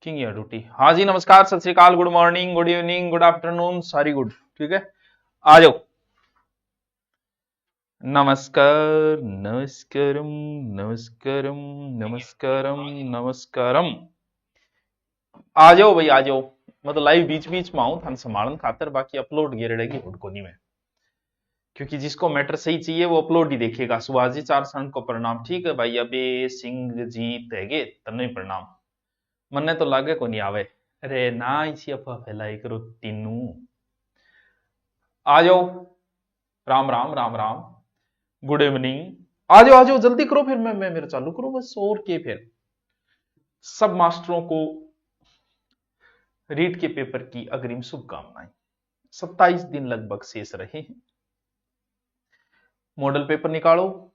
King your duty. हाँ जी, नमस्कार, सत श्री अकाल, good morning, good evening, good afternoon, सारी गुड। ठीक है, आ जाओ। नमस्कार, नमस्कारम, नमस्कारम, नमस्कारम, नमस्कारम। आ जाओ भाई, आ जाओ। मतलब लाइव बीच बीच में आऊं थान संभालन खातर, बाकी अपलोड गिर रहेगी हुडकोनी में, क्योंकि जिसको मैटर सही चाहिए वो अपलोड ही देखेगा। सुभाजी चार सन को प्रणाम। ठीक है भाई, अबे सिंह जी तेगे तन्ने प्रणाम। मन्ने तो लागे को नहीं आवे। अरे ना, इसी अफवाह फैलाई करो तीनू। आ जाओ। Ram Ram, Ram Ram, good evening. आ जाओ, आ जाओ, जल्दी करो, फिर मैं मेरा चालू करूं बस, और के फिर सब मास्टरों को रीट के पेपर की अग्रिम शुभकामनाएं। 27 दिन लगभग शेष रहे हैं। मॉडल पेपर निकालो,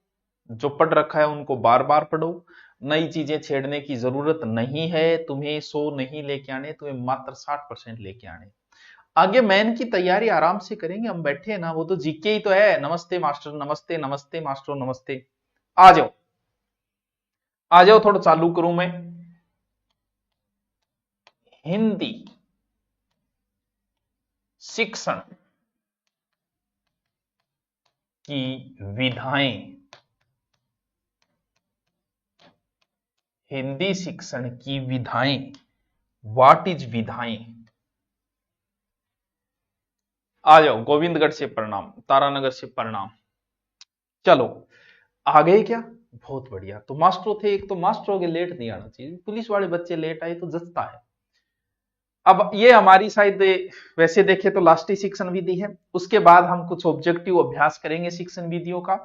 जो पढ़ रखा है उनको बार बार पढ़ो। नई चीजें छेड़ने की जरूरत नहीं है। तुम्हें 100 नहीं लेके आने, तुम्हें मात्र 60% लेके आने। आगे मैन की तैयारी आराम से करेंगे, हम बैठे हैं ना, वो तो जीके ही तो है। नमस्ते मास्टर, नमस्ते, नमस्ते मास्टर, नमस्ते। आ जाओ, आ जाओ, थोड़ा चालू करूं मैं। हिंदी शिक्षण की विधाएं, हिंदी शिक्षण की विधाएं, व्हाट इज विधाएं। आ जाओ, गोविंदगढ़ से प्रणाम, तारानगर से प्रणाम। चलो, आ गए क्या? बहुत बढ़िया। तो मास्टरों थे, एक तो मास्टरों के लेट नहीं आना चाहिए, पुलिस वाले बच्चे लेट आए तो जचता है। अब ये हमारी शायद, वैसे देखे तो लास्ट ही शिक्षण विधि है। उसके बाद हम कुछ ऑब्जेक्टिव अभ्यास करेंगे शिक्षण विधियों का,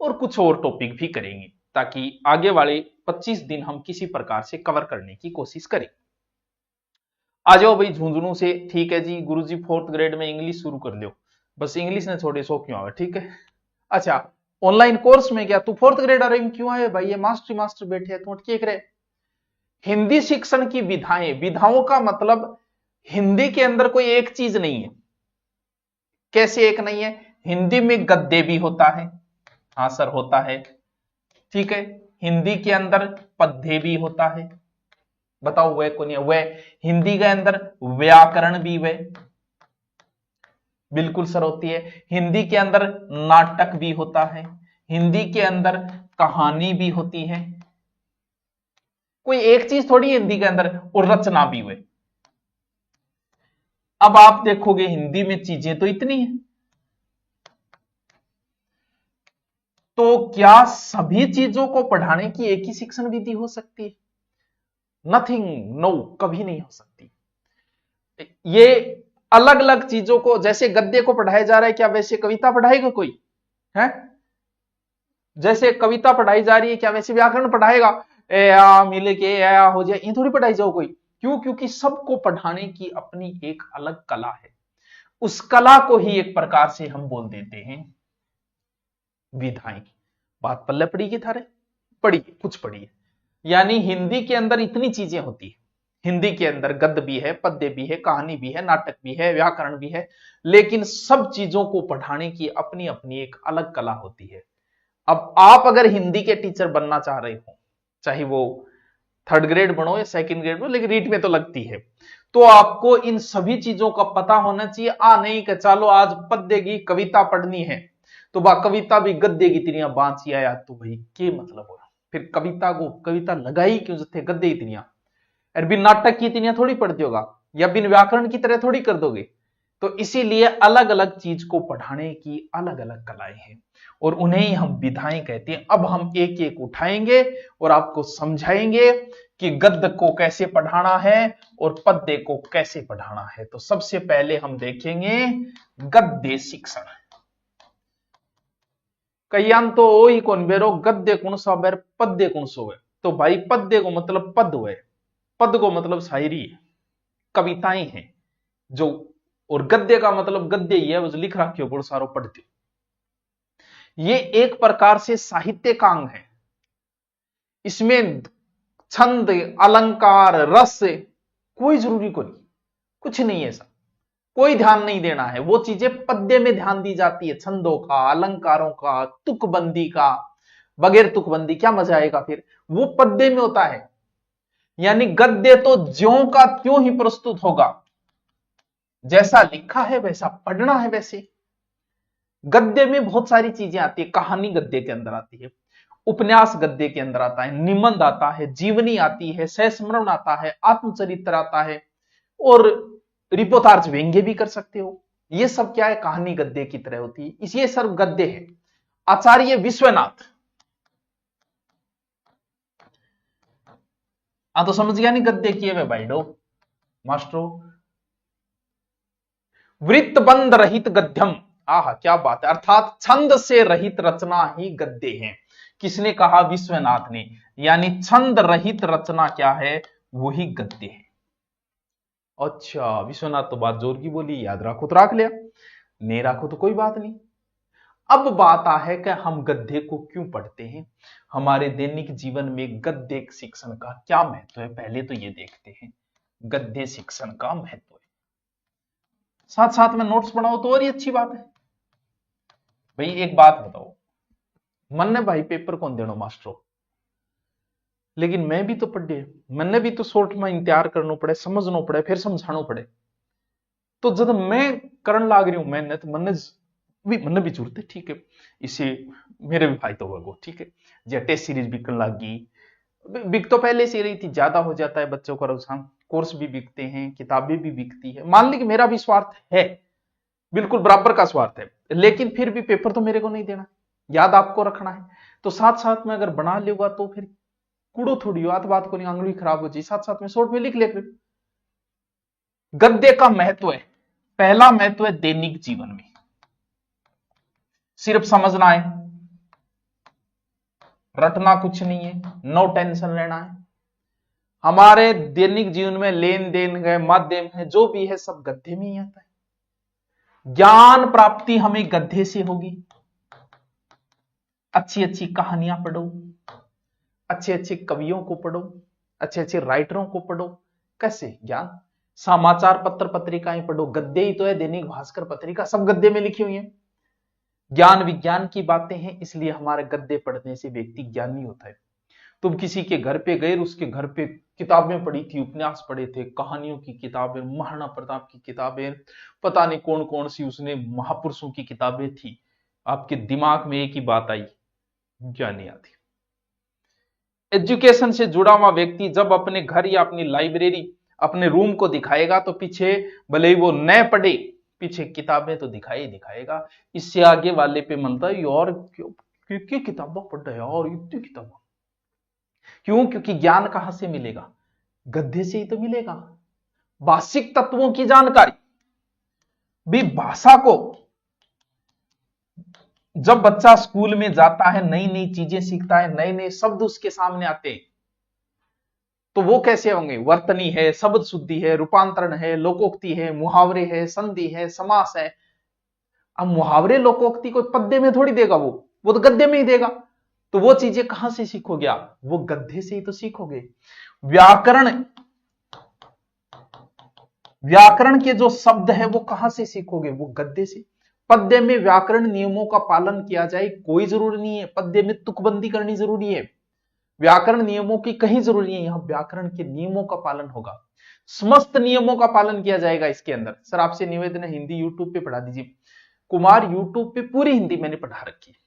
और कुछ और टॉपिक भी करेंगे, ताकि आगे वाले 25 दिन हम किसी प्रकार से कवर करने की कोशिश करें। आ जाओ भाई झुंझुनू से। ठीक है जी, गुरुजी 4th ग्रेड में इंग्लिश शुरू कर लो। बस इंग्लिश ने छोड़े सो क्यों आवे। ठीक है, अच्छा, ऑनलाइन कोर्स में क्या तू 4th ग्रेड आ रही क्यों आए भाई? ये मास्टर मास्टर बैठे हैं, तू अटके करे। हिंदी शिक्षण की विधाएं, विधाओं का मतलब हिंदी के अंदर कोई एक चीज नहीं है। कैसे एक नहीं है? हिंदी में गद्य भी होता है। हाँ सर, होता है। ठीक है, हिंदी के अंदर पद्य भी होता है। बताओ वह कौन है? वह हिंदी के अंदर व्याकरण भी वह, बिल्कुल सर होती है। हिंदी के अंदर नाटक भी होता है। हिंदी के अंदर कहानी भी होती है। कोई एक चीज थोड़ी हिंदी के अंदर, और रचना भी हुए। अब आप देखोगे हिंदी में चीजें तो इतनी है, तो क्या सभी चीजों को पढ़ाने की एक ही शिक्षण विधि हो सकती है? नथिंग, नो, कभी नहीं हो सकती। ये अलग अलग चीजों को, जैसे गद्य को पढ़ाया जा रहा है, क्या वैसे कविता पढ़ाएगा कोई? है? जैसे कविता पढ़ाई जा रही है, क्या वैसे व्याकरण पढ़ाएगा? ए आ मिले के आ हो जाए, ये थोड़ी पढ़ाई जाओ कोई। क्यों? क्योंकि सबको पढ़ाने की अपनी एक अलग कला है। उस कला को ही एक प्रकार से हम बोल देते हैं विधाएं। बात पल्ले पड़ी की थारे? पढ़ी, कुछ पढ़ी है। यानी हिंदी के अंदर इतनी चीजें होती है। हिंदी के अंदर गद्य भी है, पद्य भी है, कहानी भी है, नाटक भी है, व्याकरण भी है। लेकिन सब चीजों को पढ़ाने की अपनी अपनी एक अलग कला होती है। अब आप अगर हिंदी के टीचर बनना चाह रहे हो, चाहे वो 3rd ग्रेड बनो या 2nd ग्रेड बनो, लेकिन रीट में तो लगती है, तो आपको इन सभी चीजों का पता होना चाहिए। नहीं कि चलो आज पद्य की कविता पढ़नी है, तो बा कविता भी गद्य की तिरियां बांची आया, तो भाई के मतलब हो? फिर कविता को कविता लगाई क्यों जथे गद्य इतनियां? और बिन नाटक की इतनियां थोड़ी पढ़ दोगा, या बिन व्याकरण की तरह थोड़ी कर दोगे। तो इसीलिए अलग अलग चीज को पढ़ाने की अलग अलग कलाएं हैं, और उन्हें ही हम विधाएं कहते हैं। अब हम एक एक उठाएंगे और आपको समझाएंगे कि गद्य को कैसे पढ़ाना है और पद्य को कैसे पढ़ाना है। तो सबसे पहले हम देखेंगे गद्य शिक्षण। कईयान तो ओ ही कौन बेरो, गद्य कौन सा बेर, पद्य कौन सो है? तो भाई पद्य को मतलब पद हुए, पद को मतलब शायरी है, कविताएं हैं जो, और गद्य का मतलब गद्य ही है, बस लिख रखियो बहुत सारो पढ़ते। ये एक प्रकार से साहित्य का अंग है। इसमें छंद, अलंकार, रस कोई जरूरी को नहीं, कुछ नहीं है ऐसा, कोई ध्यान नहीं देना है। वो चीजें पद्य में ध्यान दी जाती है, छंदों का, अलंकारों का, तुकबंदी का। बगैर तुकबंदी क्या मजा आएगा फिर? वो पद्य में होता है। यानी गद्य तो ज्यों का त्यों ही प्रस्तुत होगा, जैसा लिखा है वैसा पढ़ना है। वैसे गद्य में बहुत सारी चीजें आती है। कहानी गद्य के अंदर आती है, उपन्यास गद्य के अंदर आता है, निबंध आता है, जीवनी आती है, सहस्मरण आता है, आत्मचरित्र आता है, और रिपोर्टार्ज व्यंग्य भी कर सकते हो। ये सब क्या है, कहानी गद्य की तरह होती है, इसलिए सर्व गद्य है। आचार्य विश्वनाथ, तो समझ गया नहीं गद्य किए वे भाईडो मास्टरो। वृत्तबंध रहित गद्यम, आह क्या बात है, अर्थात छंद से रहित रचना ही गद्य है। किसने कहा, विश्वनाथ ने। यानी छंद रहित रचना क्या है, वही गद्य है। अच्छा, विश्वनाथ तो बात जोर की बोली, याद रखो तो रख लिया, नहीं रखो तो कोई बात नहीं। अब बात आ है कि हम गद्य को क्यों पढ़ते हैं, हमारे दैनिक जीवन में गद्य शिक्षण का क्या महत्व है, पहले तो ये देखते हैं गद्य शिक्षण का महत्व है। साथ साथ में नोट्स बनाओ तो और ही अच्छी बात है। भाई एक बात बताओ, मन ने भाई पेपर कौन देनो मास्टरो, लेकिन मैं भी तो पढ़े, मैंने भी तो शॉर्ट में इंतजार करना पड़े, समझना पड़े, फिर समझाना पड़े। तो जब मैं करन लाग रही हूं मेहनत, मन भी जरूरत है, ठीक है, इसे मेरे भी फायदा होगा, ठीक है। जो टेस्ट सीरीज बिकन लगी, बिक तो पहले से रही थी, ज्यादा हो जाता है बच्चों का रुझान, कोर्स भी बिकते हैं, किताबें भी बिकती है। मान ली कि मेरा भी स्वार्थ है, बिल्कुल बराबर का स्वार्थ है, लेकिन फिर भी पेपर तो मेरे को नहीं देना, याद आपको रखना है। तो साथ साथ में अगर बना लेगा तो फिर कूड़ो थोड़ी हो, बात को नहीं, आंगली खराब हो जाए, साथ साथ में शॉर्ट में लिख ले। गद्य का महत्व है, पहला महत्व है दैनिक जीवन में, सिर्फ समझना है, रटना कुछ नहीं है, नो टेंशन लेना है। हमारे दैनिक जीवन में लेन देन है, माध्यम है, जो भी है सब गद्य में ही आता है। ज्ञान प्राप्ति हमें गद्य से होगी। अच्छी अच्छी कहानियां पढ़ो, अच्छे अच्छे कवियों को पढ़ो, अच्छे अच्छे राइटरों को पढ़ो। कैसे ज्ञान, समाचार पत्र पत्रिकाएं पढ़ो, गद्य ही तो है, दैनिक भास्कर पत्रिका सब गद्य में लिखी हुई है। ज्ञान विज्ञान की बातें हैं, इसलिए हमारे गद्य पढ़ने से व्यक्ति ज्ञानी होता है। तुम किसी के घर पे गए, उसके घर पे किताबें पढ़ी थी, उपन्यास पढ़े थे, कहानियों की किताबें, महाराणा प्रताप की किताबें, पता नहीं कौन कौन सी उसने महापुरुषों की किताबें थी, आपके दिमाग में एक ही बात आई, ज्ञानी आती। एजुकेशन से जुड़ा हुआ व्यक्ति जब अपने घर या अपनी लाइब्रेरी, अपने रूम को दिखाएगा तो पीछे भले ही वो न पढ़े, पीछे किताबें तो दिखाएगा। इससे आगे वाले पे मनता है यार क्यों किताबें पढ़ रहे यार, इतनी किताबें क्यों, क्योंकि ज्ञान कहां से मिलेगा, गद्य से ही तो मिलेगा। भाषिक तत्वों की जानकारी भी, भाषा को जब बच्चा स्कूल में जाता है, नई नई चीजें सीखता है, नए नए शब्द उसके सामने आते हैं, तो वो कैसे होंगे, वर्तनी है, शब्द शुद्धि है, रूपांतरण है, लोकोक्ति है, मुहावरे है, संधि है, समास है। अब मुहावरे लोकोक्ति को पद्य में थोड़ी देगा, वो तो गद्य में ही देगा। तो वो चीजें कहां से सीखोगे आप, वो गद्य से ही तो सीखोगे। व्याकरण के जो शब्द है वो कहां से सीखोगे, वो गद्य से। पद्य में व्याकरण नियमों का पालन किया जाए कोई जरूरी नहीं है, पद्य में तुकबंदी करनी जरूरी है, व्याकरण नियमों की कहीं जरूरी है, यहां व्याकरण के नियमों का पालन होगा, समस्त नियमों का पालन किया जाएगा इसके अंदर। सर आपसे निवेदन है, हिंदी यूट्यूब पे पढ़ा दीजिए, कुमार यूट्यूब पे पूरी हिंदी मैंने पढ़ा रखी है,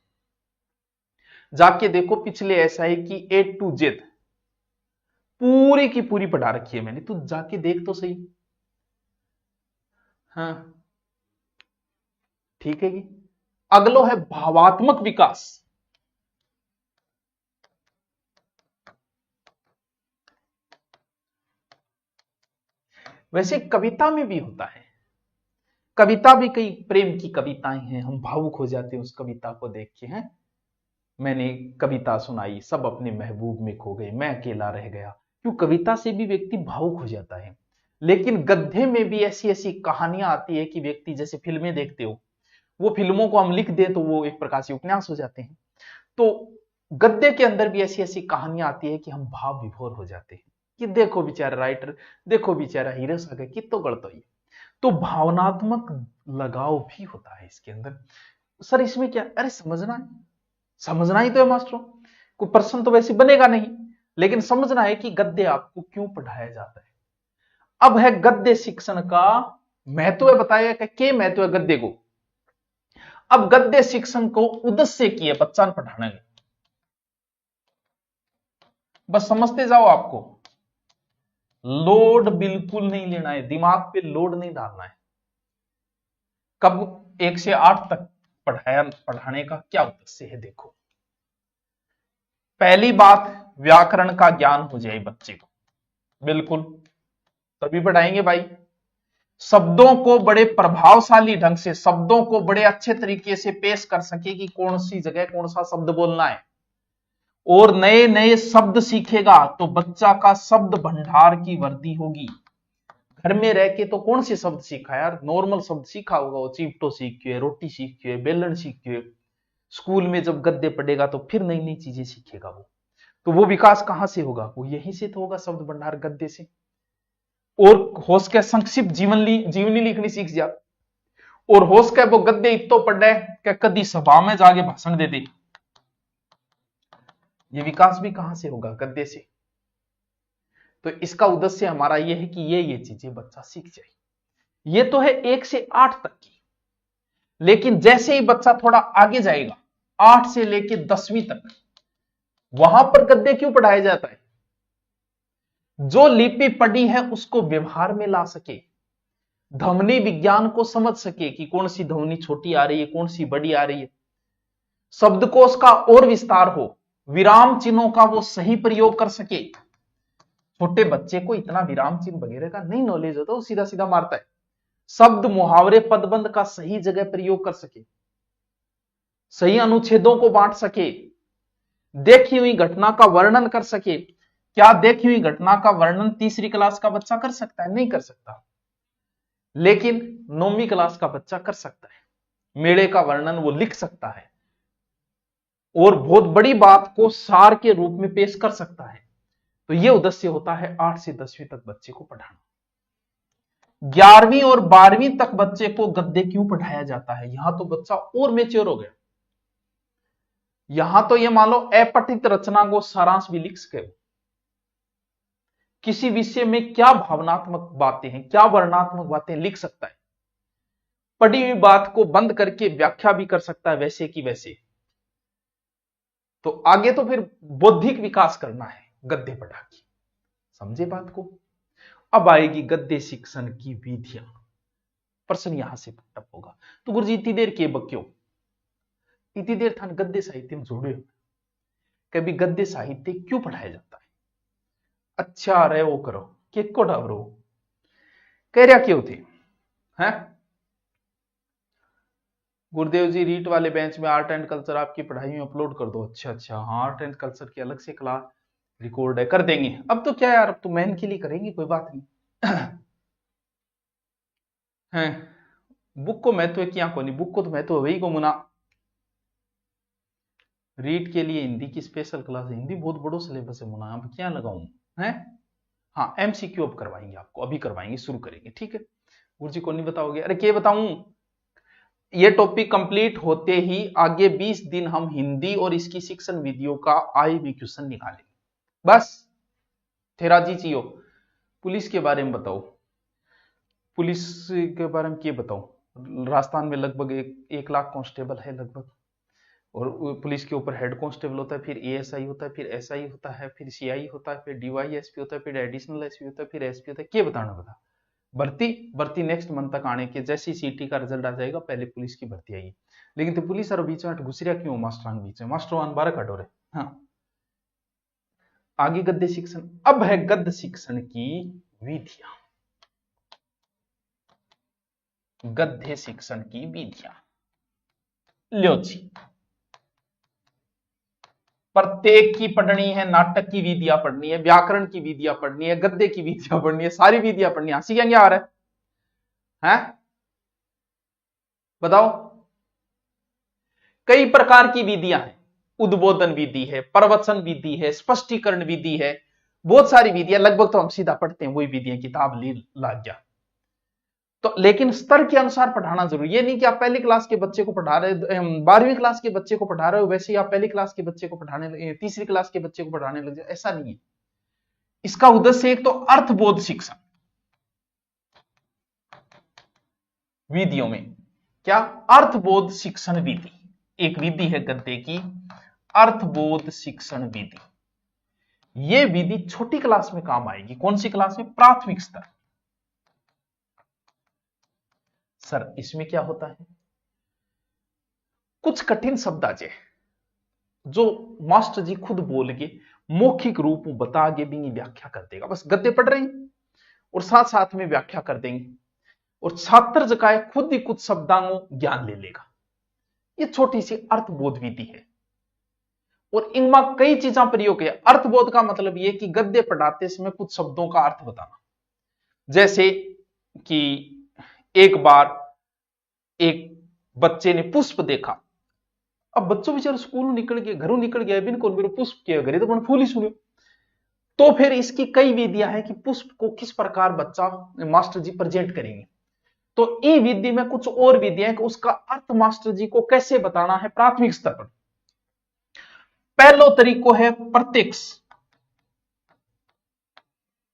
जाके देखो पिछले एसआई की A to Z पूरी की पूरी पढ़ा रखी है मैंने, तू जाके देख तो सही। हाँ ठीक है जी। अगलो है भावात्मक विकास। वैसे कविता में भी होता है, कविता भी कई प्रेम की कविताएं हैं, हम भावुक हो जाते हैं उस कविता को देख के। हैं मैंने कविता सुनाई, सब अपने महबूब में खो गए, मैं अकेला रह गया, क्यों, कविता से भी व्यक्ति भावुक हो जाता है। लेकिन गद्य में भी ऐसी ऐसी कहानियां आती है कि व्यक्ति, जैसे फिल्में देखते हो, वो फिल्मों को हम लिख दे तो वो एक प्रकार से उपन्यास हो जाते हैं, तो गद्य के अंदर भी ऐसी ऐसी कहानियां आती है कि हम भाव विभोर हो जाते हैं कि देखो बेचारा राइटर, देखो बेचारा हीरो सके कितो गलत हुई। तो भावनात्मक लगाव भी होता है इसके अंदर। सर इसमें क्या, अरे समझना ही तो है मास्टरों, कोई प्रश्न तो वैसे बनेगा नहीं, लेकिन समझना है कि गद्य आपको क्यों पढ़ाया जाता है। अब है गद्य शिक्षण का महत्व बताया कि क्या महत्व है गद्य को। अब गद्य शिक्षण को उद्देश्य की है बच्चा पढ़ाने में, बस समझते जाओ। आपको लोड बिल्कुल नहीं लेना है, दिमाग पे लोड नहीं डालना है। कब 1 से 8 तक पढ़ाने का क्या उद्देश्य है देखो। पहली बात, व्याकरण का ज्ञान हो जाए बच्चे को, बिल्कुल तभी पढ़ाएंगे भाई। शब्दों को बड़े प्रभावशाली ढंग से, शब्दों को बड़े अच्छे तरीके से पेश कर सके कि कौन सी जगह कौन सा शब्द बोलना है, और नए नए शब्द सीखेगा तो बच्चा का शब्द भंडार की वृद्धि होगी। घर में रह के तो कौन से शब्द सीखा यार, नॉर्मल शब्द सीखा होगा, वो चिपटो सीख के, रोटी सीख के, बेलन सीख के। स्कूल में जब गद्य पढ़ेगा तो फिर नई नई चीजें सीखेगा वो, तो वो विकास कहां से होगा, वो यहीं से तो होगा, शब्द भंडार गद्य से। और होश के संक्षिप्त जीवनी लिखनी सीख जा, और होश के वो गद्य इतो पढ़े कि कदी सभा में जाके भाषण दे दे। ये विकास भी कहां से होगा, गद्य से। तो इसका उद्देश्य हमारा यह है कि ये चीजें बच्चा सीख जाए। ये तो है 1 से 8 तक की, लेकिन जैसे ही बच्चा थोड़ा आगे जाएगा 8 से लेके 10वीं तक, वहां पर गद्य क्यों पढ़ाया जाता है, जो लिपि पढ़ी है उसको व्यवहार में ला सके, ध्वनि विज्ञान को समझ सके कि कौन सी ध्वनि छोटी आ रही है, कौन सी बड़ी आ रही है, शब्दकोश का और विस्तार हो, विराम चिन्हों का वो सही प्रयोग कर सके। छोटे बच्चे को इतना विराम चिन्ह वगैरह का नहीं नॉलेज होता, वो सीधा सीधा मारता है। शब्द मुहावरे पदबंध का सही जगह प्रयोग कर सके, सही अनुच्छेदों को बांट सके, देखी हुई घटना का वर्णन कर सके। क्या देखी हुई घटना का वर्णन 3री क्लास का बच्चा कर सकता है, नहीं कर सकता, लेकिन 9वीं क्लास का बच्चा कर सकता है। मेले का वर्णन वो लिख सकता है, और बहुत बड़ी बात को सार के रूप में पेश कर सकता है। तो यह उद्देश्य होता है 8 से 10वीं तक बच्चे को पढ़ाना। 11वीं और 12वीं तक बच्चे को गद्य क्यों पढ़ाया जाता है, यहां तो बच्चा और मेच्योर हो गया। यहां तो ये मान लो अपठित रचना को सारांश भी लिख सके, किसी विषय में क्या भावनात्मक बातें हैं, क्या वर्णनात्मक बातें लिख सकता है, पढ़ी हुई बात को बंद करके व्याख्या भी कर सकता है वैसे की वैसे। तो आगे तो फिर बौद्धिक विकास करना है गद्य पढ़ा के, समझे बात को। अब आएगी गद्य शिक्षण की विधियां। प्रश्न यहां से टप होगा, तो गुरुजी इतनी देर के बक्यो, इतनी देर थान गद्य साहित्य में जोड़े, कभी गद्य साहित्य क्यों पढ़ाया जाता है। अच्छा रहे वो करो, केक को डावरो कह रहा क्यों थे हैं। गुरुदेव जी रीट वाले बेंच में आर्ट एंड कल्चर आपकी पढ़ाई में अपलोड कर दो। अच्छा हाँ, आर्ट एंड कल्चर की अलग से क्लास रिकॉर्ड है, कर देंगे। अब तो क्या यार, अब तो मैन के लिए करेंगे, कोई बात नहीं है। बुक को महत्व क्या को नहीं, बुक को तो महत्व वही को मुना। रीट के लिए हिंदी की स्पेशल क्लास है, हिंदी बहुत बड़ो सिलेबस है मुना, अब क्या लगाऊं है। हाँ एमसीक्यू अब करवाएंगे आपको, अभी करवाएंगे, शुरू करेंगे, ठीक है। गुरु जी को नहीं बताओगे, अरे क्या बताऊं। ये टॉपिक कंप्लीट होते ही आगे 20 दिन हम हिंदी और इसकी शिक्षण विधियों का आईबी क्वेश्चन निकालेंगे। बस तेरा जी चाहिए। पुलिस के बारे में बताओ, पुलिस के बारे में क्या बताऊं। राजस्थान में लगभग 1 लाख कांस्टेबल है लगभग, और पुलिस के ऊपर हेड कांस्टेबल होता है, फिर एएसआई होता है, फिर एसआई होता है, फिर सीआई होता है, फिर डीवाईएसपी होता है, फिर एडिशनल एसपी होता है, फिर एसपी होता है। क्या बताना बता। भर्ती नेक्स्ट मंथ तक आने के, जैसे सीटी का रिजल्ट आ जाएगा पहले पुलिस की भर्ती आएगी। लेकिन तो पुलिस और बीच में घुसरिया क्यों मास्टर बीच में, मास्टर 12 कटो रहे। हाँ आगे गद्य शिक्षण। अब है गद्य शिक्षण की विधियां, गद्य शिक्षण की विधियां लो जी। प्रत्येक की पढ़नी है, नाटक की विधियां पढ़नी है, व्याकरण की विधियां पढ़नी है, गद्य की विधियां पढ़नी है, सारी विधियां पढ़नी है। हंसी क्या आ रहा है बताओ। कई प्रकार की विधियां हैं, उद्बोधन विधि है, प्रवचन विधि है, स्पष्टीकरण विधि है, बहुत सारी विधियां। लगभग तो हम सीधा पढ़ते हैं वही विधियां, किताब ला गया। तो लेकिन स्तर के अनुसार पढ़ाना जरूरी, ये नहीं कि आप पहली क्लास के बच्चे को पढ़ा रहे, 12वीं क्लास के बच्चे को पढ़ा रहे हो वैसे ही आप पहली क्लास के बच्चे को पढ़ाने लगे, तीसरी क्लास के बच्चे को पढ़ाने लगे, ऐसा नहीं है। इसका उद्देश्य एक तो अर्थबोध शिक्षण विधियों में, क्या अर्थबोध शिक्षण विधि, एक विधि है गद्य की अर्थबोध शिक्षण विधि। यह विधि छोटी क्लास में काम आएगी। कौन सी क्लास में? प्राथमिक स्तर। सर इसमें क्या होता है, कुछ कठिन शब्द आ जाए जो मास्टर जी खुद बोल के मौखिक रूप में बता के भी व्याख्या कर देगा, बस गद्य पढ़ रहे हैं और साथ साथ में व्याख्या कर देंगे और छात्र जकाए खुद ही कुछ शब्दांगों ज्ञान ले लेगा। ये छोटी सी अर्थबोध विधि है और इनमें कई चीजें प्रयोग है। अर्थबोध का मतलब यह कि गद्य पढ़ाते समय कुछ शब्दों का अर्थ बताना, जैसे कि एक बार एक बच्चे ने पुष्प देखा, अब बच्चों बेचारे स्कूल निकल गए, घरों निकल गया, बिन कौन पुष्प के घरे तो फूल ही सुनो। तो फिर इसकी कई विधियां हैं कि पुष्प को किस प्रकार बच्चा मास्टर जी प्रेजेंट करेंगे। तो ई विधि में कुछ और विधियां कि उसका अर्थ मास्टर जी को कैसे बताना है प्राथमिक स्तर पर। पहला तरीको है प्रत्यक्ष,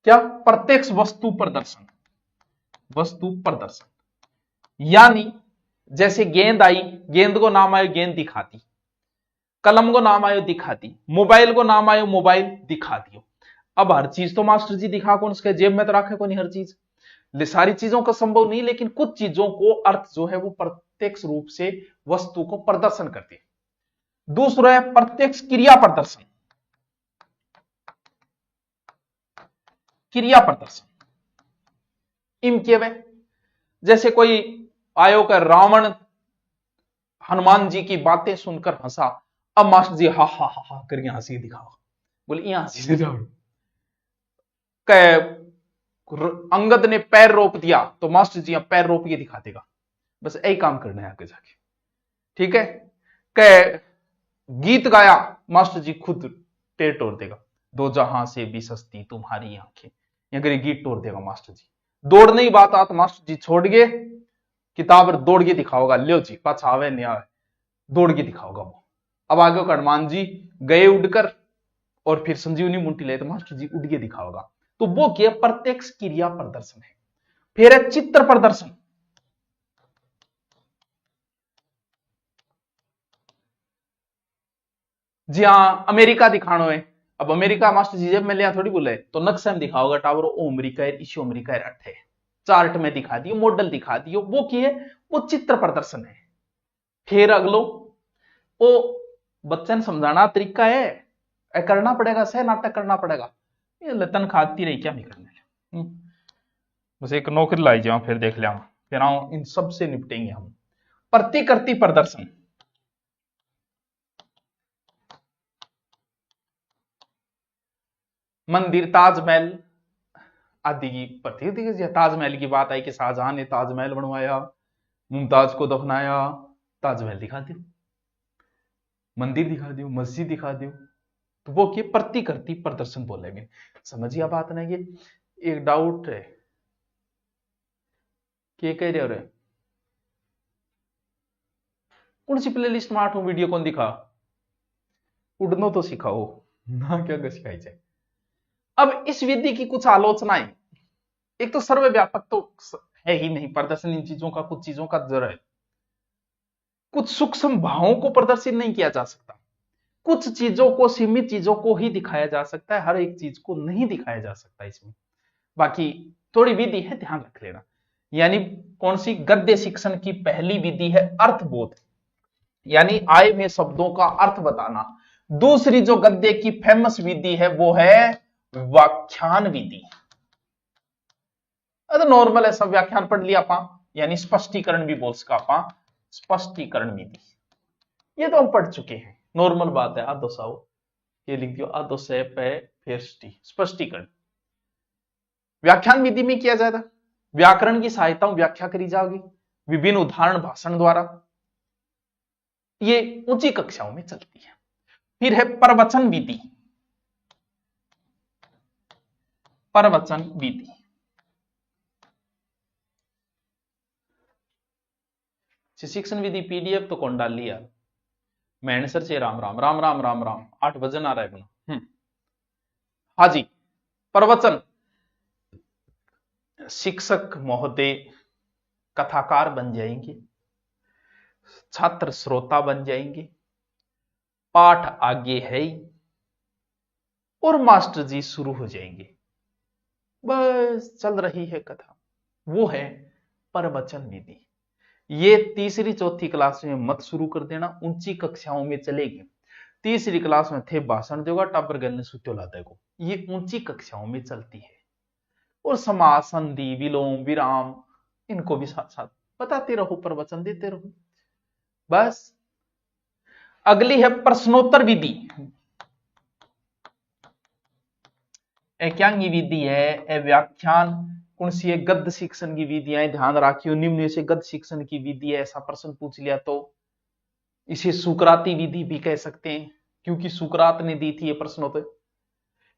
क्या? प्रत्यक्ष वस्तु प्रदर्शन। वस्तु प्रदर्शन यानी जैसे गेंद आई, गेंद को नाम आयो गेंद दिखाती, कलम को नाम आयो दिखाती, मोबाइल को नाम आयो मोबाइल दिखा दियो। अब हर चीज तो मास्टर जी दिखा कौन, उसके जेब में तो रखे को नहीं हर चीज, सारी चीजों का संभव नहीं, लेकिन कुछ चीजों को अर्थ जो है वो प्रत्यक्ष रूप से वस्तु को प्रदर्शन करती है। दूसरा है प्रत्यक्ष क्रिया प्रदर्शन। क्रिया प्रदर्शन इम केवे, जैसे कोई आयो का रावण हनुमान जी की बातें सुनकर हंसा, अब मास्टर जी हा हा हा हा करके हंसी दिखाओ, बोले यहां हंसी से जाओ। अंगद ने पैर रोप दिया तो मास्टर जी पैर रोप के दिखा देगा, बस यही काम करना है आगे जाके, ठीक है। गीत गाया, मास्टर जी खुद पैर तोड़ देगा, दो जहां से भी सस्ती तुम्हारी आंखें, अगर गीत तोड़ देगा मास्टर जी। दौड़ने की बात आत मास्टर जी छोड़ गए, किताब दौड़ के दिखाओगा, लियो जी पाछा आवे नहीं आवे, दौड़ के दिखाओगा वो। अब आगे हनुमान जी गए उड़कर और फिर संजीवनी मुंटी ले तो मास्टर जी उड़ के दिखाओगा। तो वो क्या प्रत्यक्ष क्रिया प्रदर्शन है। फिर है चित्र प्रदर्शन। जी हाँ, अमेरिका दिखानो है, अब अमेरिका मास्टर जी जब मैं लिया थोड़ी बोले, तो नक्शे में दिखाओगा टावर ओ अमेरिका है, इसी अमेरिका है, अट्ठे चार्ट में दिखा दियो, मॉडल दिखा दियो, वो की है, वो चित्र प्रदर्शन है। फिर अगलो वो बच्चे ने समझाना तरीका है, करना पड़ेगा, सह नाटक करना पड़ेगा, ये लतन खाती रही क्या नहीं करने, बस एक नौकरी लाई जाओ फिर देख लिया, फिर आओ इन सबसे निपटेंगे हम। प्रतिकृति प्रदर्शन, मंदिर ताजमहल आदि की प्रतिकृति। ताजमहल की बात आई कि शाहजहां ने ताजमहल बनवाया, मुमताज को दफनाया, ताजमहल दिखा दो, मंदिर दिखा दो, मस्जिद दिखा दो, तो वो क्या प्रतिकृति प्रदर्शन बोलेंगे। समझिए बात ना, ये एक डाउट है, क्या कह रहे हो, कौन सी प्लेलिस्ट में 8 वीडियो कौन दिखा, उड़नो तो सिखाओ ना, क्या सिखाई जाए। अब इस विधि की कुछ आलोचनाएं, एक तो सर्वव्यापक तो है ही नहीं प्रदर्शन इन चीजों का, कुछ चीजों का जर है, कुछ सूक्ष्म भावों को प्रदर्शित नहीं किया जा सकता, कुछ चीजों को, सीमित चीजों को ही दिखाया जा सकता है, हर एक चीज को नहीं दिखाया जा सकता इसमें। बाकी थोड़ी विधि है, ध्यान रख लेना। यानी कौन सी? गद्य शिक्षण की पहली विधि है अर्थबोध, यानी आए हुए शब्दों का अर्थ बताना। दूसरी जो गद्य की फेमस विधि है वो है व्याख्यान विधि। नॉर्मल है, सब व्याख्यान पढ़ लिया आपा, यानी स्पष्टीकरण भी बोल सका आपा, स्पष्टीकरण विधि, ये तो हम पढ़ चुके हैं, नॉर्मल बात है। आधो साओ ये लिख दियो, आधो से पे फिर स्पष्टीकरण। व्याख्यान विधि में किया जाएगा, व्याकरण की सहायता व्याख्या करी जाएगी विभिन्न उदाहरण भाषण द्वारा, ये ऊंची कक्षाओं में चलती है। फिर है प्रवचन विधि। प्रवचन विधि शिक्षण विधि पीडीएफ तो कौन डाल लिया, मैंने सर से राम राम राम राम राम राम 8 बजन आ रहा है अपना। हाँ जी, प्रवचन शिक्षक महोदय कथाकार बन जाएंगे, छात्र श्रोता बन जाएंगे, पाठ आगे है ही और मास्टर जी शुरू हो जाएंगे। बस चल रही है कथा, वो है प्रवचन विधि। ये तीसरी चौथी क्लास में मत शुरू कर देना, ऊंची कक्षाओं में चलेगी। तीसरी क्लास में थे भाषण देगा टाबर गलने सुत्यो लाते को, ये ऊंची कक्षाओं में चलती है। और समास संधि विलोम विराम इनको भी साथ साथ बताते रहो, प्रवचन देते रहो। बस अगली है प्रश्नोत्तर विधि। एक्यांगी विधि है, व्याख्यान कौन सी है, गद्य शिक्षण की विधियां ध्यान रखियो, निम्न से गद्य शिक्षण की विधि है, ऐसा प्रश्न पूछ लिया तो इसे सुकराती विधि भी कह सकते हैं, क्योंकि सुकरात ने दी थी ये प्रश्नोत्तर।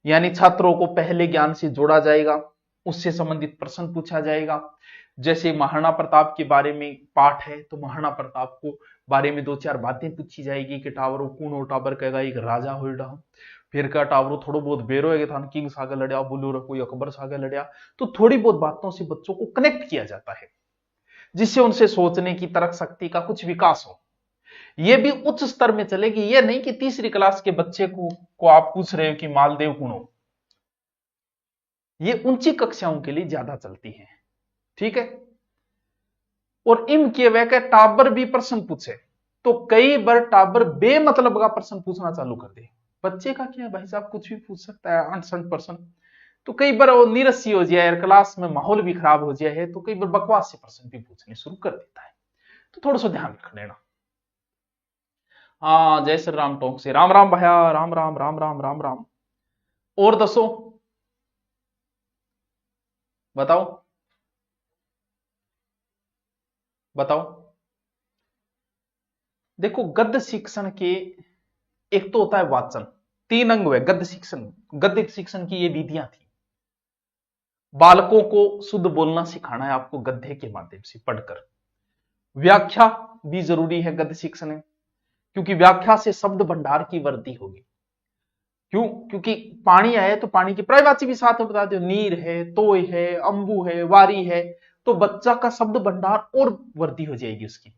यानी छात्रों को पहले ज्ञान से जोड़ा जाएगा, उससे संबंधित प्रश्न पूछा जाएगा। जैसे महाराणा प्रताप के बारे में पाठ है तो महाराणा प्रताप को बारे में 2-4 बातें पूछी जाएगी कि टावर कौन हो, टावर कहेगा एक राजा हो, फिर का टावर थोड़ा बहुत बेरो है था किंग सागे लड़िया, बोलो कोई अकबर सागे लड़िया। तो थोड़ी बहुत बातों से बच्चों को कनेक्ट किया जाता है, जिससे उनसे सोचने की तर्क शक्ति का कुछ विकास हो। यह भी उच्च स्तर में चलेगी, यह नहीं कि तीसरी क्लास के बच्चे को आप पूछ रहे हो कि मालदेव कौन हो। यह ऊंची कक्षाओं के लिए ज्यादा चलती है, ठीक है। और इम के वे के टाबर भी प्रश्न पूछे तो कई बार टाबर बेमतलब का प्रश्न पूछना चालू कर दे। बच्चे का क्या है भाई साहब, कुछ भी पूछ सकता है 8% तो कई बार वो निरसी हो जाए, क्लास में माहौल भी खराब हो जाए है तो कई बार बकवास से प्रश्न भी पूछने शुरू कर देता है, तो थोड़ा सा ध्यान रख लेना। हाँ, जय श्री राम टोंक से राम राम भैया, राम राम राम राम राम राम। और दसो बताओ बताओ। देखो गद्य शिक्षण के एक तो होता है वाचन, 3 अंग है गद्य शिक्षण। गद्य शिक्षण की ये विधियां थी, बालकों को शुद्ध बोलना सिखाना है आपको गद्य के माध्यम से पढ़कर। व्याख्या भी जरूरी है गद्य शिक्षण में, क्योंकि व्याख्या से शब्द भंडार की वृद्धि होगी। क्यों? क्योंकि पानी आए तो पानी की पर्यायवाची भी साथ में बता दो, नीर है, तोय है, अंबु है, वारी है, तो बच्चा का शब्द भंडार और वृद्धि हो जाएगी उसकी।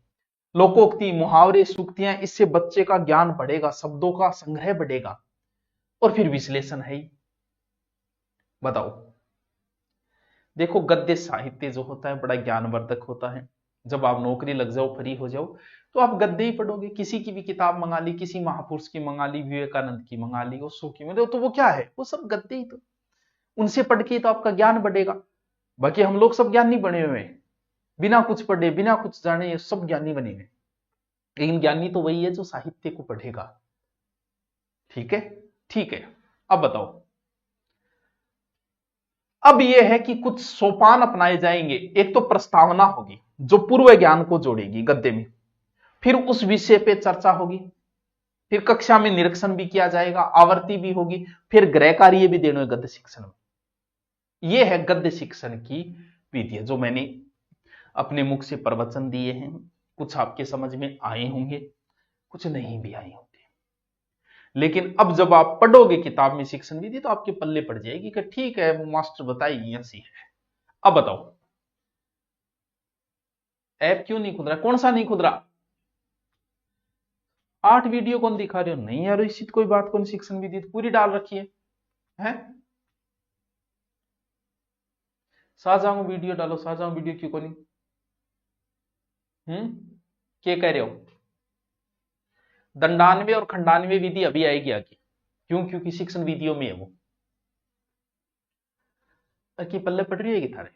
लोकोक्ति, मुहावरे, सूक्तियां, इससे बच्चे का ज्ञान बढ़ेगा, शब्दों का संग्रह बढ़ेगा। और फिर विश्लेषण है ही। बताओ, देखो गद्य साहित्य जो होता है बड़ा ज्ञानवर्धक होता है। जब आप नौकरी लग जाओ, फ्री हो जाओ, तो आप गद्य ही पढ़ोगे। किसी की भी किताब मंगा ली, किसी महापुरुष की मंगा ली, विवेकानंद की मंगा ली, ओशो की मंगा ली, तो वो क्या है, वो सब गद्य ही। तो उनसे पढ़ के तो आपका ज्ञान बढ़ेगा। बाकी हम लोग सब ज्ञान नहीं बने हुए हैं, बिना कुछ पढ़े बिना कुछ जाने ये सब ज्ञानी बने हुए। लेकिन ज्ञानी तो वही है जो साहित्य को पढ़ेगा। ठीक है, ठीक है। अब बताओ, अब यह है कि कुछ सोपान अपनाए जाएंगे। एक तो प्रस्तावना होगी जो पूर्व ज्ञान को जोड़ेगी गद्य में, फिर उस विषय पे चर्चा होगी, फिर कक्षा में निरीक्षण भी किया जाएगा, आवृत्ति भी होगी, फिर गृह कार्य भी देना है गद्य शिक्षण में। यह है गद्य शिक्षण की विधि जो मैंने अपने मुख से प्रवचन दिए हैं। कुछ आपके समझ में आए होंगे, कुछ नहीं भी आए होंगे, लेकिन अब जब आप पढ़ोगे किताब में शिक्षण विधि तो आपके पल्ले पड़ जाएगी कि ठीक है वो मास्टर बताएगी ऐसी है। अब बताओ, ऐप क्यों नहीं खुद रहा, कौन सा नहीं खुद रहा? 8 वीडियो कौन दिखा रहे हो? नहीं यार इसी कोई बात कौन, शिक्षण विधि तो पूरी डाल रखी है? शाहजहां वीडियो डालो, शाहजहां वीडियो क्यों कोनी? क्या कह रहे हो? दंडान्वय और खंडान्वय विधि अभी आएगी आगे। क्यों? क्योंकि शिक्षण विधियों में है वो। की पल्ले पड़ रही है थारे,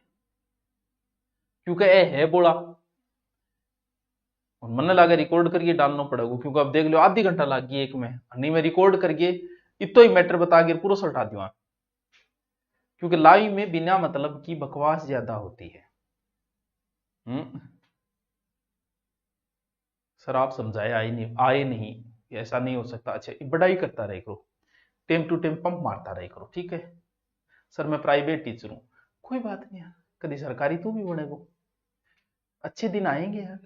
क्योंकि ए है बोला और मन लगा रिकॉर्ड करके डालना पड़ेगा। क्योंकि अब देख लो आधी घंटा लग गई एक में, नहीं मैं रिकॉर्ड करके इतो ही मैटर बता के पूरा सल्टा दिया। क्योंकि लाइव में बिना मतलब की बकवास ज्यादा होती है। सर आप समझाए आए नहीं, ऐसा नहीं हो सकता। अच्छा बड़ाई करता रहे करो, टाइम टू टाइम पंप मारता रहे करो, ठीक है। सर मैं प्राइवेट टीचर हूं, कोई बात नहीं यार, कभी सरकारी तू भी बनेगो, अच्छे दिन आएंगे यार।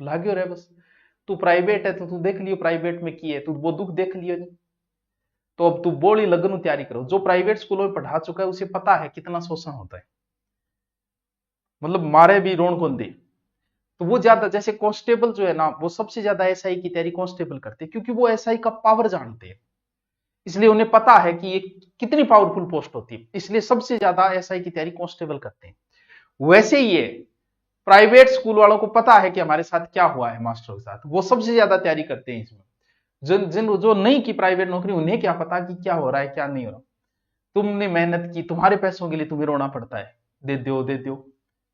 लाग्यो रे बस। तू प्राइवेट है तो तू देख लियो प्राइवेट में की है, तू वो दुख देख लियो नहीं। तो अब तू बोली लगन तैयारी करो। जो प्राइवेट स्कूलों में पढ़ा चुका है उसे पता है कितना शोषण होता है, मतलब मारे भी रोन कौन दे। तो वो ज्यादा, जैसे कांस्टेबल जो है ना, वो सबसे ज्यादा एसआई की तैयारी कांस्टेबल करते हैं, क्योंकि वो एसआई का पावर जानते हैं, इसलिए उन्हें पता है कि ये कितनी पावरफुल पोस्ट होती है, इसलिए सबसे ज्यादा एसआई की तैयारी कांस्टेबल करते हैं। वैसे ही ये प्राइवेट स्कूल वालों को पता है कि हमारे साथ क्या हुआ है मास्टर के साथ, वो सबसे ज्यादा तैयारी करते हैं इसमें। जिन जिन जो नहीं की प्राइवेट नौकरी, उन्हें क्या पता कि क्या हो रहा है क्या नहीं हो रहा। तुमने मेहनत की, तुम्हारे पैसों के लिए तुम्हें रोना पड़ता है, दे दो दे दो।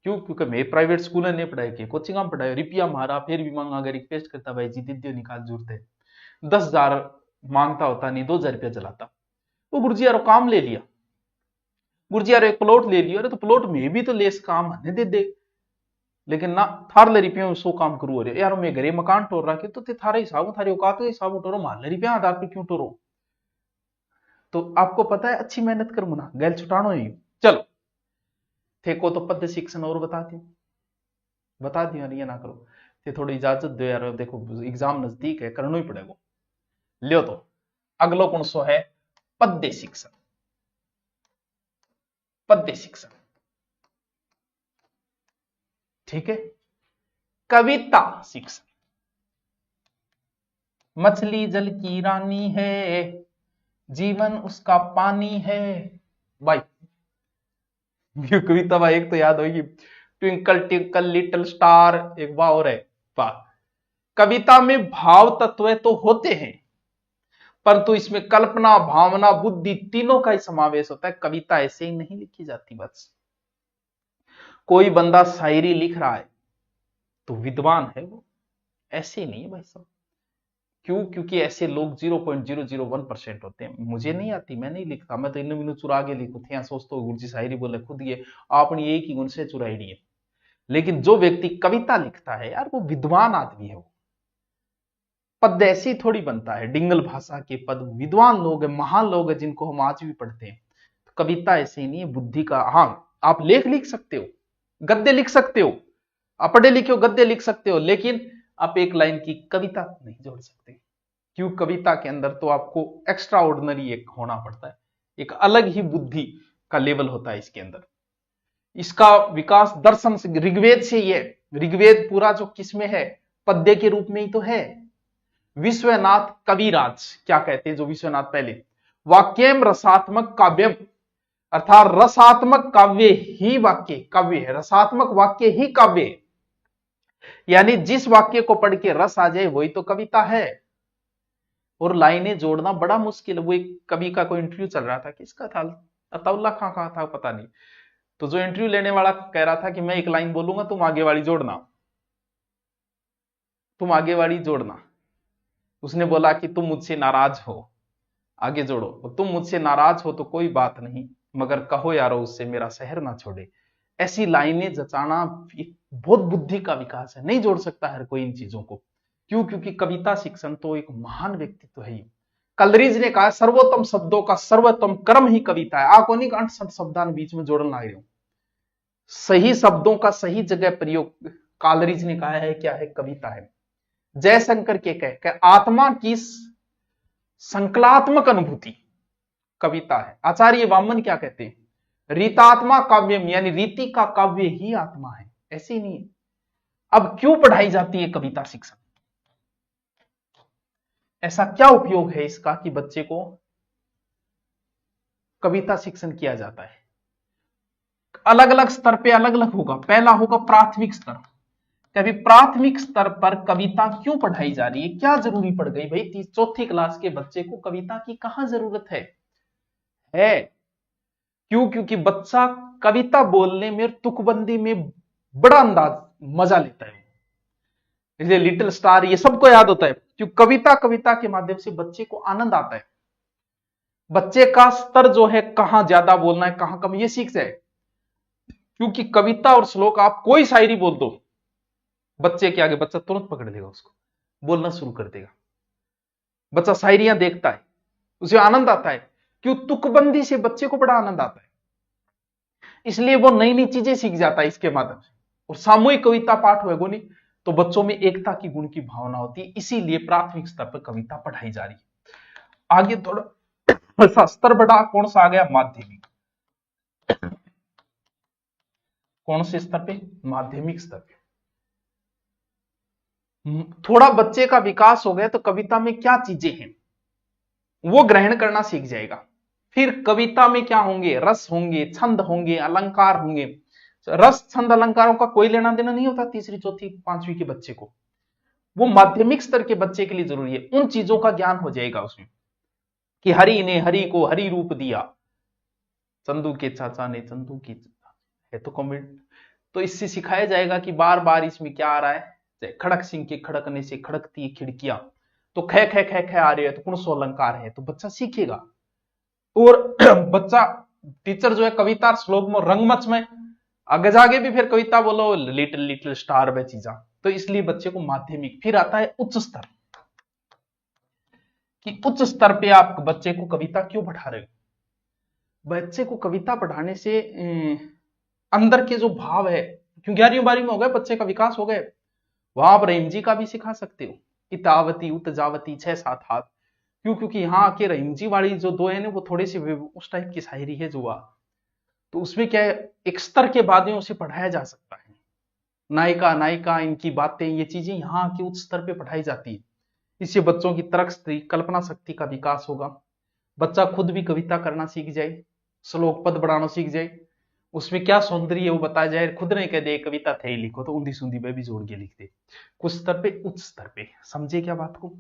क्यों? क्योंकि मैं प्राइवेट स्कूल ने पढ़ाई की, कोचिंग में पढ़ाई, रुपया मारा फिर भी मांगा, अगर रिक्वेस्ट करता भाई जी दे दो निकाल जरूरत है, 10,000 मांगता होता नहीं, 2,000 रुपया जलाता। वो गुरुजी यारो काम ले लिया, गुरुजी यारो एक प्लॉट ले लिया, अरे तो प्लॉट में भी तो लेस काम हने दे दे, लेकिन ना थार ले रुपया में 100 काम करू रहे यार, मैं घरे मकान टोर रहा के तो ते थारे हिसाब थारे औकात के हिसाब टोरो, मान ले रुपया आधार पे क्यों टोरो। तो आपको पता है अच्छी मेहनत कर मुना गैल छुटानो ही। चलो थे को तो पद शिक्षण और बता दियो यार, ये ना करो थे, थोड़ी इजाजत दो यार, देखो एग्जाम नजदीक है, करना ही पड़ेगा। लियो तो अगलो कौन सो है, पद्य शिक्षण। पद्य शिक्षण ठीक है। कविता शिक्षण, मछली जल की रानी है, जीवन उसका पानी है। भाई कविता भाई एक तो याद होगी, ट्विंकल ट्विंकल लिटिल स्टार, एक बार और है वाह। कविता में भाव तत्व तो होते हैं, परंतु इसमें कल्पना, भावना, बुद्धि तीनों का ही समावेश होता है। कविता ऐसे ही नहीं लिखी जाती बस। कोई बंदा शायरी लिख रहा है तो विद्वान है वो, ऐसे नहीं है भाई साहब। क्यों? क्योंकि ऐसे लोग 0.001% होते हैं। मुझे नहीं आती, मैं नहीं लिखता, मैं तो इन मिनू चुरा के लिखू थे, सोचता हूँ गुरुजी शायरी बोले खुद ये आपने एक ही गुण से चुराई है। लेकिन जो व्यक्ति कविता लिखता है यार, वो विद्वान आदमी है। वो पद ऐसे ही थोड़ी बनता है, डिंगल भाषा के पद विद्वान लोग हैं, महान लोग हैं, जिनको हम आज भी पढ़ते हैं। तो कविता ऐसे ही नहीं है, बुद्धि का। हाँ आप लेख लिख सकते हो, गद्य लिख सकते हो, आप पढ़े लिखे हो गद्य लिख सकते हो, लेकिन आप एक लाइन की कविता नहीं जोड़ सकते। क्यों? कविता के अंदर तो आपको एक्स्ट्रा ऑर्डिनरी एक होना पड़ता है, एक अलग ही बुद्धि का लेवल होता है इसके अंदर। इसका विकास दर्शन से, ऋग्वेद से ही है। ऋग्वेद पूरा जो किसमें है, पद्य के रूप में ही तो है। विश्वनाथ कविराज क्या कहते हैं, जो विश्वनाथ पहले, वाक्यम रसात्मक काव्यम, अर्थात रसात्मक काव्य ही वाक्य काव्य है, रसात्मक वाक्य ही काव्य है। यानी जिस वाक्य को पढ़ के रस आ जाए वही तो कविता है। और लाइनें जोड़ना बड़ा मुश्किल है। वो एक कवि का कोई इंटरव्यू चल रहा था, किसका था, अताउल्ला खां का था पता नहीं। तो जो इंटरव्यू लेने वाला कह रहा था कि मैं एक लाइन बोलूंगा, तुम आगे वाली जोड़ना, तुम आगे वाली जोड़ना। उसने बोला कि तुम मुझसे नाराज हो, आगे जोड़ो, तुम मुझसे नाराज हो तो कोई बात नहीं, मगर कहो यारो उससे मेरा शहर ना छोड़े। ऐसी लाइनें जचाना बहुत बुद्धि का विकास है, नहीं जोड़ सकता हर कोई इन चीजों को। क्यों? क्योंकि कविता शिक्षण तो एक महान व्यक्तित्व है। कलरीज ने कहा सर्वोत्तम शब्दों का सर्वोत्तम कर्म ही कविता है। आकोनिक 68 शब्दान बीच में जोड़न लग रहे हो, सही शब्दों का सही जगह प्रयोग कालरीज ने कहा है क्या है, कविता है। जयशंकर के कह आत्मा की संकलात्मक अनुभूति कविता है। आचार्य वामन क्या कहते हैं, रीतात्मा काव्यम, यानी रीति का काव्य ही आत्मा है, ऐसे ही नहीं है। अब क्यों पढ़ाई जाती है कविता शिक्षण, ऐसा क्या उपयोग है इसका कि बच्चे को कविता शिक्षण किया जाता है। अलग अलग स्तर पे अलग अलग होगा। पहला होगा प्राथमिक स्तर, कभी प्राथमिक स्तर पर कविता क्यों पढ़ाई जा रही है, क्या जरूरी पड़ गई भाई, चौथी क्लास के बच्चे को कविता की कहां जरूरत है। क्यों? क्योंकि बच्चा कविता बोलने में, तुकबंदी में बड़ा अंदाज मजा लेता है, इसलिए लिटिल स्टार ये सबको याद होता है। क्यों? कविता के माध्यम से बच्चे को आनंद आता है, बच्चे का स्तर जो है कहां ज्यादा बोलना है कहां कम ये सीख जाए। क्योंकि कविता और श्लोक, आप कोई शायरी बोल दो बच्चे के आगे, बच्चा तुरंत पकड़ लेगा, उसको बोलना शुरू कर देगा। बच्चा शायरियां देखता है, उसे आनंद आता है। क्यों? तुकबंदी से बच्चे को बड़ा आनंद आता है, इसलिए वो नई नई चीजें सीख जाता है इसके माध्यम से। और सामूहिक कविता पाठ होगा नहीं तो बच्चों में एकता की गुण की भावना होती है, इसीलिए प्राथमिक स्तर पर कविता पढ़ाई जा रही है। आगे थोड़ा सा स्तर बढ़ा, कौन सा आ गया, माध्यमिक। कौन से स्तर पे, माध्यमिक स्तर पे। थोड़ा बच्चे का विकास हो गया तो कविता में क्या चीजें हैं वो ग्रहण करना सीख जाएगा। फिर कविता में क्या होंगे, रस होंगे, छंद होंगे, अलंकार होंगे। रस छंद अलंकारों का कोई लेना देना नहीं होता तीसरी चौथी पांचवी के बच्चे को, वो माध्यमिक स्तर के बच्चे के लिए जरूरी है। उन चीजों का ज्ञान हो जाएगा उसमें कि हरि ने हरि को हरि रूप दिया, चंदू के चाचा ने चंदू की, है तो कॉमेंट। तो इससे सिखाया जाएगा कि बार बार इसमें क्या आ रहा है, खड़क सिंह के खड़कने से खड़कती है खिड़कियां, तो ख ख ख ख आ रही है तो कौन सो अलंकार है, तो बच्चा सीखेगा। और बच्चा, टीचर जो है कविता श्लोक में रंगमंच में आगे जाके भी फिर कविता बोलो लिटिल लिटिल स्टार व चीजा, तो इसलिए बच्चे को माध्यमिक। फिर आता है उच्च स्तर, कि उच्च स्तर पे आप बच्चे को कविता क्यों पढ़ा रहे हो। बच्चे को कविता पढ़ाने से अंदर के जो भाव है, क्यों 11वीं 12वीं में हो गए, बच्चे का विकास हो गए, वहां आप रहीम जी का भी सिखा सकते हो, इतावती उतजावती 6-7 हाथ। क्यों, क्योंकि यहाँ आके रहीम जी वाली जो दो है ना वो थोड़ी सी उस टाइप की शायरी है जो तो उसमें क्या है, एक स्तर के बाद में उसे पढ़ाया जा सकता है। नायिका नायिका इनकी बातें, ये चीजें यहाँ की उच्च स्तर पे पढ़ाई जाती है। इससे बच्चों की तर्क शक्ति, कल्पना शक्ति का विकास होगा। बच्चा खुद भी कविता करना सीख जाए, श्लोक पद बढ़ाना सीख जाए, उसमें क्या सौंदर्य है वो बताया जाए, खुद नहीं कह दे कविता थे ही लिखो, तो ऊंधी सूंधी में भी जोड़ के लिख दे। कुछ स्तर पे, उच्च स्तर पे, समझे क्या बात को।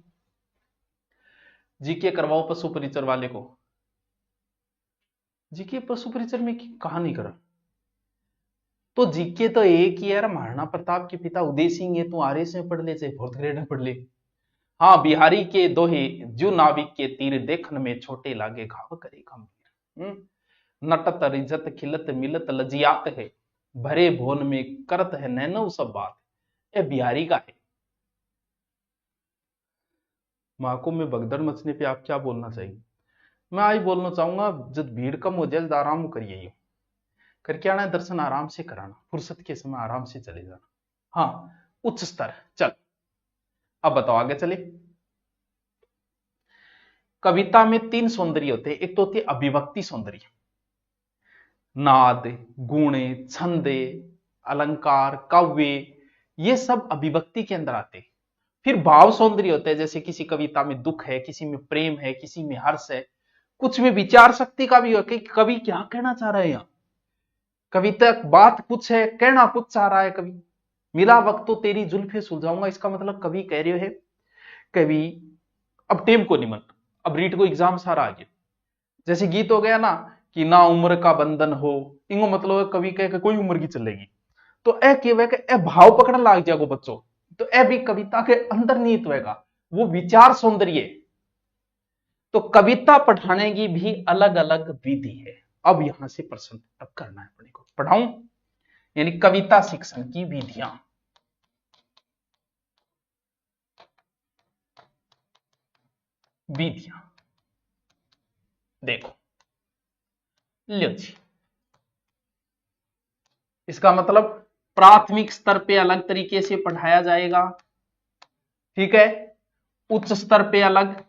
जीके करवाओ पशु परिचर वाले को, जीके पशु परिचर में कहा नहीं करा, तो जीके तो एक ही यार, महाराणा प्रताप के पिता उदय सिंह है, तू आर्य में पढ़ ले चाहे फोर्थ ग्रेड में पढ़ ले। हाँ, बिहारी के दोहे जो नाविक के तीर देखन में छोटे लागे घाव करे गंभीर। नटत रिजत खिलत मिलत लजियात है, भरे भोन में करत है नैनो सब बात, ए बिहारी का है। महाकुंभ में भगदड़ मचने पे आप क्या बोलना चाहिए। मैं आज बोलना चाहूंगा, जब भीड़ कम हो जाए आराम करिए, ये करके आना दर्शन आराम से कराना, फुर्सत के समय आराम से चले जाना। हाँ, उच्च स्तर। चल अब बताओ आगे चले। कविता में 3 सौंदर्य होते हैं। एक तो होती है अभिव्यक्ति सौंदर्य, नाद, गुणे, छंदे, अलंकार, काव्य, ये सब अभिव्यक्ति के अंदर आते हैं। फिर भाव सौंदर्य होते हैं, जैसे किसी कविता में दुख है, किसी में प्रेम है, किसी में हर्ष है, कुछ में विचार शक्ति का भी हो कि कवि क्या कहना चाह रहे हैं। यहां कविता बात कुछ है, कहना कुछ चाह रहा है कवि। मिला वक्त तो तेरी जुल्फे सुलझाऊंगा, इसका मतलब कवि कह रहे है, कवि अब टेम को निमन, अब रीट को एग्जाम सारा आ गया, जैसे गीत हो गया ना कि ना उम्र का बंधन हो, इंगो मतलब कवि कह के कोई उम्र की चलेगी, तो ए केवे के ए भाव पकड़न लाग जाएगा बच्चों, तो ए भी कविता के अंदर निहित होगा, वो विचार सौंदर्य। तो कविता पढ़ाने की भी अलग अलग विधि है। अब यहां से प्रश्न तक करना है अपने को, पढ़ाऊं यानी कविता शिक्षण की विधियां। विधियां देखो, लो जी, इसका मतलब प्राथमिक स्तर पे अलग तरीके से पढ़ाया जाएगा, ठीक है, उच्च स्तर पे अलग,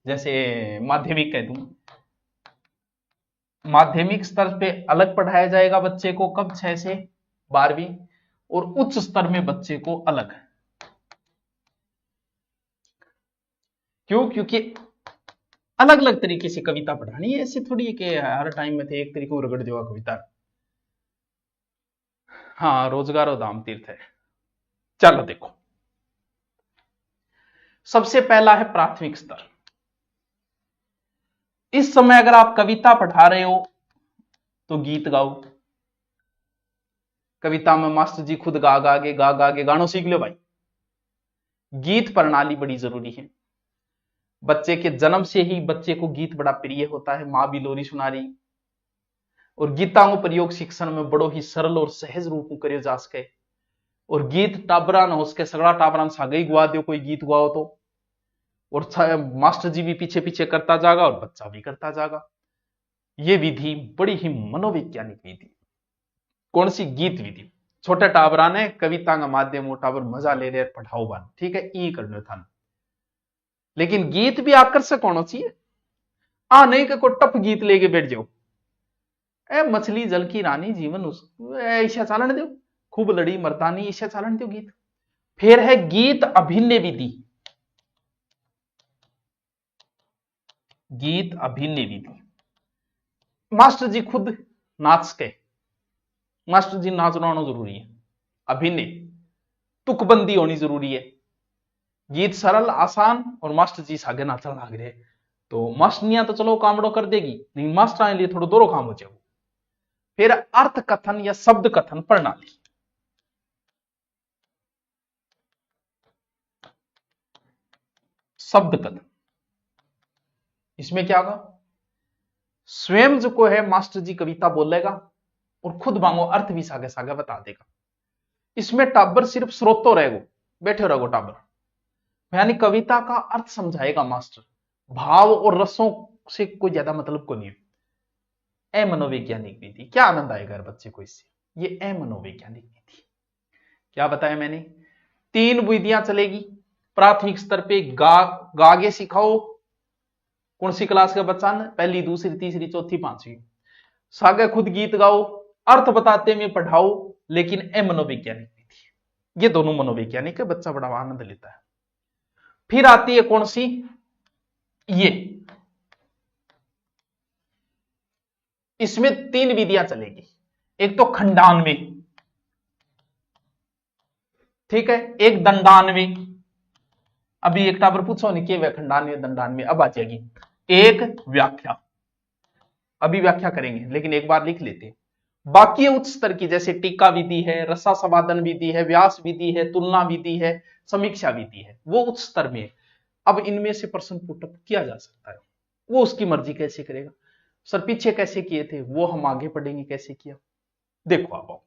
जैसे माध्यमिक कह दूं, माध्यमिक स्तर पे अलग पढ़ाया जाएगा बच्चे को, कब 6 से 12वीं, और उच्च स्तर में बच्चे को अलग। क्यों, क्योंकि अलग अलग तरीके से कविता पढ़ानी है, ऐसे थोड़ी है कि हर टाइम में थे एक तरीके को रगड़ देगा कविता। हाँ, रोजगार और धाम तीर्थ है। चलो देखो, सबसे पहला है प्राथमिक स्तर। इस समय अगर आप कविता पढ़ा रहे हो तो गीत गाओ। कविता में मास्टर जी खुद गा गा के गानों सीख लो भाई। गीत प्रणाली बड़ी जरूरी है। बच्चे के जन्म से ही बच्चे को गीत बड़ा प्रिय होता है, मां भी लोरी सुना रही, और गीताओं प्रयोग शिक्षण में बड़ो ही सरल और सहज रूप में करे जा सके। और गीत टाबरा न हो सके, सगड़ा टाबरा सागे ही गुआ दो, कोई गीत गुआओ तो, और मास्टर जी भी पीछे पीछे करता जाएगा और बच्चा भी करता जाएगा। ये विधि बड़ी ही मनोवैज्ञानिक विधि। कौन सी? गीत विधि। छोटे टाबरा ने कविता का माध्यम वो टाबर मजा ले रहे पढ़ाओ बन, ठीक है, ई करने था। लेकिन गीत भी आकर्षक होना चाहिए। आ नहीं कि कोई टफ गीत लेके बैठ जाओ, ए मछली जल की रानी जीवन उस ऐसा चालन दो, खूब लड़ी मर्दानी, ऐसा चालन दो गीत। फिर है गीत अभिनय विधि। गीत अभिनय विधि, मास्टर जी खुद नाच के, मास्टर जी नाचना होना जरूरी है। अभिनय, तुकबंदी होनी जरूरी है। गीत सरल आसान और मास्टर जी सागे नाचन लाग रहे, तो मास्टरनिया तो चलो कामड़ो कर देगी, लेकिन मास्टर लिए थोड़ा दोरो काम हो जाए। फिर अर्थ कथन या शब्द कथन प्रणाली। शब्द कथन, इसमें क्या होगा, स्वयं जो को है मास्टर जी कविता बोलेगा और खुद मांगो अर्थ भी सागे सागे बता देगा। इसमें टाबर सिर्फ स्रोतो रहेगो, बैठे रहो टाबर, यानी कविता का अर्थ समझाएगा मास्टर, भाव और रसों से कोई ज्यादा मतलब को नहीं है। मनोवैज्ञानिक विधि, क्या आनंद आएगा बच्चे को इससे, ये मनोवैज्ञानिक विधि। क्या बताया मैंने, 3 विधियां चलेगी प्राथमिक स्तर पे। गागे सिखाओ, कौन सी क्लास का बच्चा ने, पहली दूसरी तीसरी चौथी पांचवी। सागे खुद गीत गाओ, अर्थ बताते में पढ़ाओ, लेकिन मनोवैज्ञानिक विधि, ये दोनों मनोवैज्ञानिक है, बच्चा बड़ा आनंद लेता है। फिर आती है कौन सी, ये, इसमें 3 विधियां चलेगी। एक तो खंडान्वी, ठीक है, एक दंडान्वी। अभी एक टाबर पूछो नहीं कि वह खंडान्वी दंडान्वी, अब आ जाएगी। एक व्याख्या, अभी व्याख्या करेंगे, लेकिन एक बार लिख लेते हैं। बाकी उच्च स्तर की जैसे टीका विधि है, रसास्वादन विधि है, व्यास विधि है, तुलना विधि है, समीक्षा विधि है, वो उच्च स्तर में है। अब इनमें से प्रश्न पुटअप किया जा सकता है, वो उसकी मर्जी कैसे करेगा। सर पीछे कैसे किए थे वो हम आगे पढ़ेंगे कैसे किया। देखो आप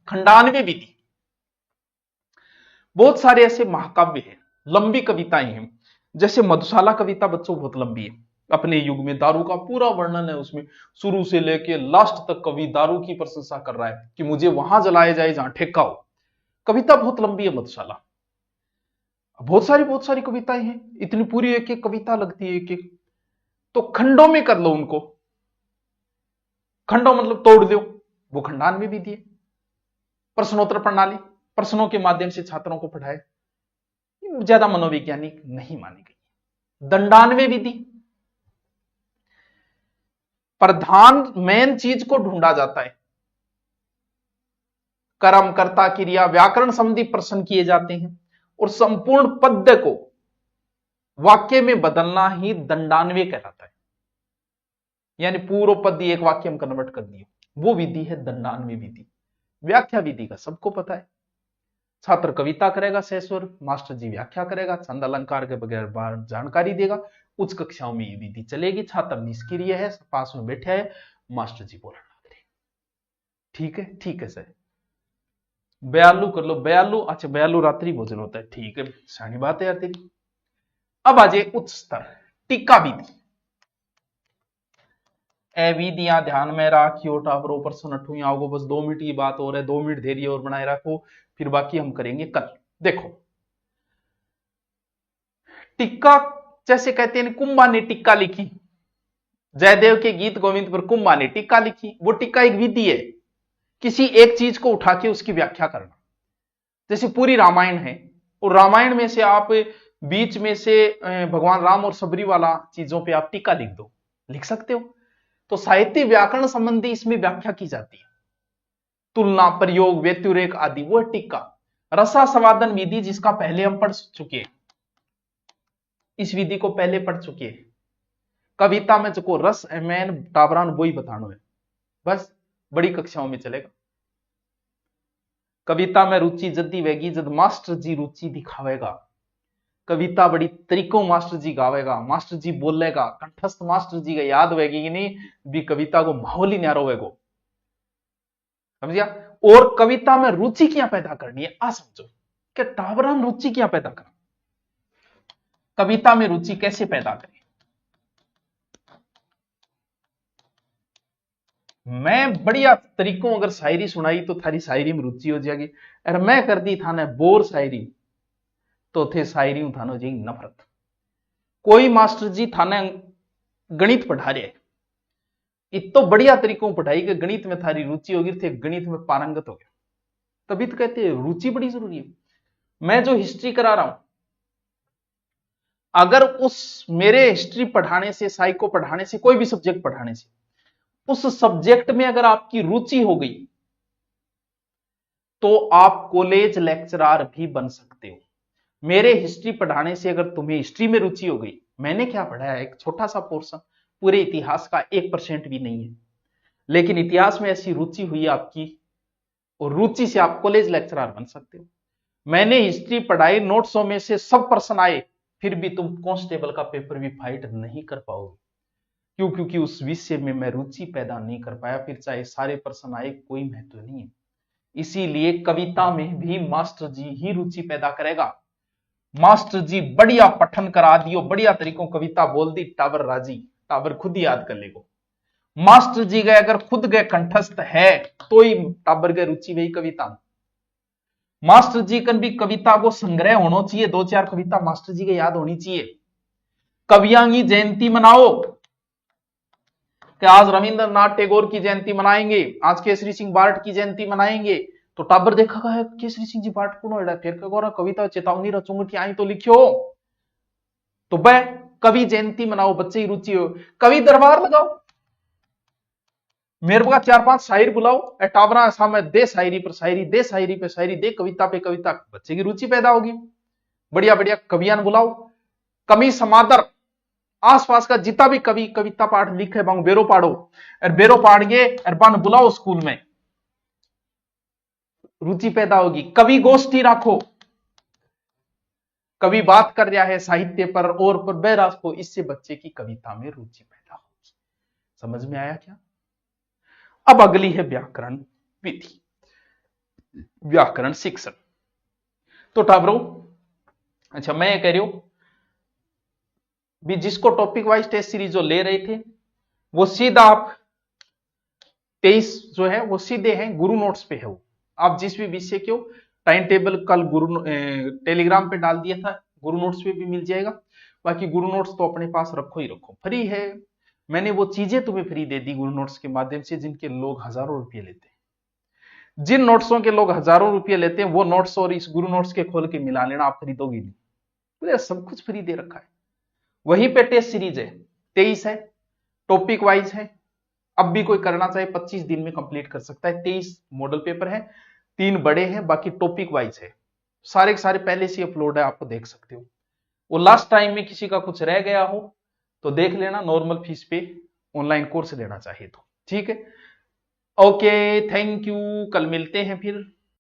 खंडान्वी विधि, बहुत सारे ऐसे महाकाव्य हैं, लंबी कविताएं हैं, जैसे मधुशाला कविता बच्चों बहुत लंबी है। अपने युग में दारू का पूरा वर्णन है उसमें, शुरू से लेके लास्ट तक कवि दारू की प्रशंसा कर रहा है कि मुझे वहां जलाया जाए जहां ठेका हो। कविता बहुत लंबी है मधुशाला। बहुत सारी कविताएं हैं, इतनी पूरी एक एक कविता लगती है एक एक। तो खंडों में कर लो उनको, खंडों मतलब तोड़ दो, वो खंडान्वी विधि है। प्रश्नोत्तर प्रणाली, प्रश्नों के माध्यम से छात्रों को पढ़ाए, ज्यादा मनोवैज्ञानिक नहीं मानी गई। दंडान्वय विधि, प्रधान मेन चीज को ढूंढा जाता है, कर्म कर्ता क्रिया व्याकरण संबंधी प्रश्न किए जाते हैं, और संपूर्ण पद्य को वाक्य में बदलना ही दंडान्वय कहलाता है। यानी पूर्व पद्य एक वाक्य में कन्वर्ट कर दिए, वो विधि है दंडान्वय विधि। व्याख्या विधि का सबको पता है, छात्र कविता करेगा सहस्वर, मास्टर जी व्याख्या करेगा, छंद अलंकार के बगैर जानकारी देगा। उच्च कक्षाओं में ये विधि चलेगी, छात्र निष्क्रिय है, पास में बैठे है, मास्टर जी बोलने लग रहे। ठीक है सर, बयालू कर लो, बयालू, अच्छा बयालू रात्रि भोजन होता है, ठीक है, सारी बात है यार तेरी। अब आ जाए उच्च स्तर, टीका विधि। ए विधियां ध्यान में रखियो टावरों पर सनठू आओगे, बस 2 मिनट की बात और है, 2 मिनट धैर्य और बनाए रखो, फिर बाकी हम करेंगे कल। देखो टिक्का, जैसे कहते हैं कुंभा ने टिक्का लिखी, जयदेव के गीत गोविंद पर कुंभा ने टिक्का लिखी, वो टिक्का एक विधि है, किसी एक चीज को उठा के उसकी व्याख्या करना। जैसे पूरी रामायण है, और रामायण में से आप बीच में से भगवान राम और सबरी वाला चीजों पे आप टीका लिख दो, लिख सकते हो। तो साहित्य व्याकरण संबंधी इसमें व्याख्या की जाती है, तुलना प्रयोग व्यतिरेक आदि, वो टीका। रसास्वादन विधि जिसका पहले हम पढ़ चुके हैं, इस विधि को पहले पढ़ चुके हैं। कविता में जो रस मैन टावरान वो ही बताना है, बस बड़ी कक्षाओं में चलेगा। कविता में रुचि जदी वेगी जब मास्टर जी रुचि दिखावेगा, कविता बड़ी तरीकों मास्टर जी गावेगा, मास्टर जी बोलेगा, कंठस्थ मास्टर जी का याद होगी कि नहीं भी, कविता को माहौल ही न्यारो होगा, समझिया। और कविता में रुचि क्या पैदा करनी है आ समझो कि टावरान रुचि क्या पैदा करना, कविता में रुचि कैसे पैदा करें। मैं बढ़िया तरीकों अगर शायरी सुनाई तो थारी शायरी में रुचि हो जाएगी, अरे मैं कर दी था ना बोर शायरी तो थे शायरी थानो जी नफरत। कोई मास्टर जी थाने गणित पढ़ा रहे, इतो बढ़िया तरीकों पढ़ाई कि गणित में थारी रुचि होगी, थे गणित में पारंगत हो गया, तभी तो कहते हैं रुचि बड़ी जरूरी है। मैं जो हिस्ट्री करा रहा हूं, अगर उस मेरे हिस्ट्री पढ़ाने से, साइको पढ़ाने से, कोई भी सब्जेक्ट पढ़ाने से, उस सब्जेक्ट में अगर आपकी रुचि हो गई तो आप कॉलेज लेक्चरर भी बन सकते हो। मेरे हिस्ट्री पढ़ाने से अगर तुम्हें हिस्ट्री में रुचि हो गई, मैंने क्या पढ़ाया, एक छोटा सा पोर्शन, पूरे इतिहास का 1% भी नहीं है, लेकिन इतिहास में ऐसी रुचि हुई आपकी, और रुचि से आप कॉलेज लेक्चरर बन सकते हो। मैंने हिस्ट्री पढ़ाई, नोट्सों में से सब प्रश्न आए, फिर भी तुम कांस्टेबल का पेपर भी फाइट नहीं कर पाओगे। क्यों? क्योंकि उस विषय में मैं रुचि पैदा नहीं कर पाया, फिर चाहे सारे प्रश्न आए कोई महत्व नहीं है। इसीलिए कविता में भी मास्टर जी ही रुचि पैदा करेगा। मास्टर जी बढ़िया पठन करा दियो, बढ़िया तरीकों कविता बोल दी, टावर राजी, टावर खुद ही याद कर लेगो। मास्टर जी गए अगर खुद गए कंठस्थ है तो ही टाबर गए रुचि वही कविता। मास्टर जी कन भी कविता को संग्रह होना चाहिए, 2-4 कविता मास्टर जी के याद होनी चाहिए। कवियां की जयंती मनाओ कि आज रविंद्रनाथ टैगोर की जयंती मनाएंगे, आज केसरी सिंह बार्ट की जयंती मनाएंगे, तो टाबर देखा है केसरी सिंह जी बार्ट कौन है, फिर कविता चेतावनी रचूंगी आई तो लिखियो, तो वह कवि जयंती मनाओ, बच्चे की रुचि हो, कवि दरबार लगाओ, मेरे को 4-5 शायर बुलाओ, टावरा सामने दे शायरी पर शायरी, दे शायरी पे शायरी, दे कविता पे कविता, बच्चे की रुचि पैदा होगी। बढ़िया बढ़िया कवियान बुलाओ, कवि समादर, आसपास का जितना भी कवि कविता पाठ लिखे बांग बेरो पाड़ो, और बेरो पाड़ के और बन बुलाओ स्कूल में, रुचि पैदा होगी। कवि गोष्ठी राखो, कवि बात कर रहा है साहित्य पर और पर बह राखो, इससे बच्चे की कविता में रुचि पैदा होगी। समझ में आया क्या? अब अगली है व्याकरण विधि, व्याकरण शिक्षण। तो टाबरो, अच्छा मैं ये कह रही हूं भी जिसको टॉपिक वाइज टेस्ट सीरीज जो ले रहे थे वो सीधा आप 23 जो है वो सीधे हैं गुरु नोट्स पे है। वो आप जिस भी विषय के हो, टाइम टेबल कल गुरु टेलीग्राम पे डाल दिया था, गुरु नोट्स पे भी मिल जाएगा। बाकी गुरु नोट्स तो अपने पास रखो ही रखो, फ्री है। मैंने वो चीजें तुम्हें फ्री दे दी गुरु नोट्स के माध्यम से जिनके लोग हजारों रुपये लेते हैं। जिन नोट्सों के लोग हजारों रुपये लेते हैं वो नोट्स और इस गुरु नोट्स के खोल के मिला लेना, आप खरीदोगी नहीं, तो सब कुछ फ्री दे रखा है। वहीं पे टेस्ट सीरीज है, 23 है, टॉपिक वाइज है। अब भी कोई करना चाहे 25 दिन में कंप्लीट कर सकता है। 23 मॉडल पेपर है, 3 बड़े हैं, बाकी टॉपिक वाइज है। सारे के सारे पहले से अपलोड है, आपको देख सकते हो। वो लास्ट टाइम में किसी का कुछ रह गया हो तो देख लेना, नॉर्मल फीस पे ऑनलाइन कोर्स लेना चाहिए तो। ठीक है, ओके, थैंक यू, कल मिलते हैं फिर।